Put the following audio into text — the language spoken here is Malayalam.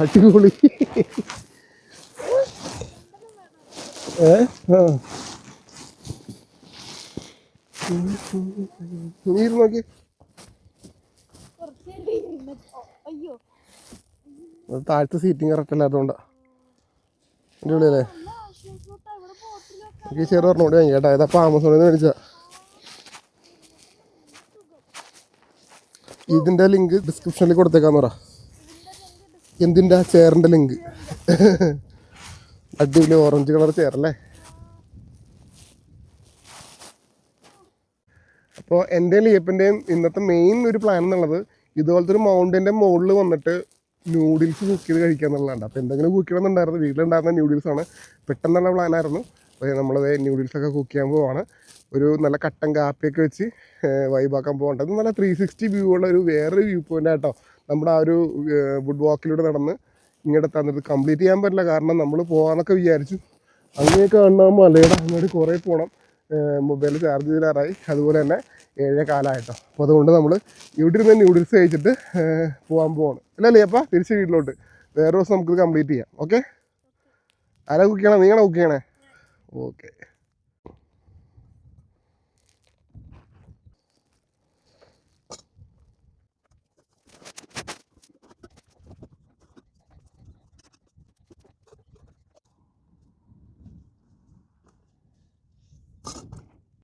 അടിപൊളി. നീര് നോക്കി താഴത്തെ സീറ്റിംഗ് കറക്റ്റ് അല്ലാത്തതുകൊണ്ടാ. അടിപൊളിയല്ലേ? എനിക്ക് ചെറു പറഞ്ഞോണ്ട് വാങ്ങി കേട്ടോ. ഏതാ ആമസോണിൽ നിന്ന് മേടിച്ച. ഇതിൻ്റെ ലിങ്ക് ഡിസ്ക്രിപ്ഷനിൽ കൊടുത്തേക്കാന്ന് പറ. എന്തിൻ്റെ? ചെയറിൻ്റെ ലിങ്ക്. അടിപൊളി ഓറഞ്ച് കളർ ചെയറല്ലേ? അപ്പോൾ എൻ്റെയും ലിയപ്പൻ്റെയും ഇന്നത്തെ മെയിൻ ഒരു പ്ലാൻ എന്നുള്ളത് ഇതുപോലത്തെ ഒരു മൗണ്ടിൻ്റെ മുകളിൽ വന്നിട്ട് നൂഡിൽസ് കുക്ക് ചെയ്ത് കഴിക്കുക എന്നുള്ളതാണ്. അപ്പോൾ എന്തെങ്കിലും കുക്ക് ചെയ്യണമെന്നുണ്ടായിരുന്നു. വീട്ടിലുണ്ടായിരുന്ന ന്യൂഡിൽസാണ്. പെട്ടെന്നുള്ള പ്ലാനായിരുന്നു. അപ്പോൾ നമ്മളത് ന്യൂഡിൽസൊക്കെ കുക്ക് ചെയ്യാൻ പോവാണ്. ഒരു നല്ല കട്ടൻ കാപ്പിയൊക്കെ വെച്ച് വൈബാക്കാൻ പോകേണ്ടത്. നല്ല 360 വ്യൂ ഉള്ള ഒരു വേറൊരു വ്യൂ പോയിൻ്റ് ആട്ടോ. നമ്മുടെ ആ ഒരു വുഡ് വാക്കിലൂടെ നടന്ന് ഇങ്ങോട്ട് തന്നിട്ട് കംപ്ലീറ്റ് ചെയ്യാൻ പറ്റില്ല. കാരണം നമ്മൾ പോകാമെന്നൊക്കെ വിചാരിച്ചു. അങ്ങനെയൊക്കെ കാണുമ്പോൾ മലയുടെ അങ്ങോട്ട് കുറേ പോകണം. മൊബൈൽ ചാർജ് ചെയ്താറായി. അതുപോലെ തന്നെ 7:15 അപ്പോൾ അതുകൊണ്ട് നമ്മൾ ഇവിടെ ഇരുന്ന് ന്യൂഡിൽസ് കഴിച്ചിട്ട് പോകാൻ പോവാണ്. അല്ലല്ലേ അപ്പം തിരിച്ച് വീട്ടിലോട്ട്. വേറെ ദിവസം നമുക്ക് കംപ്ലീറ്റ് ചെയ്യാം. ഓക്കെ? ആരാ കുക്ക് ചെയ്യണം? നിങ്ങളെ കുക്ക് ചെയ്യണേ? ഓക്കെ.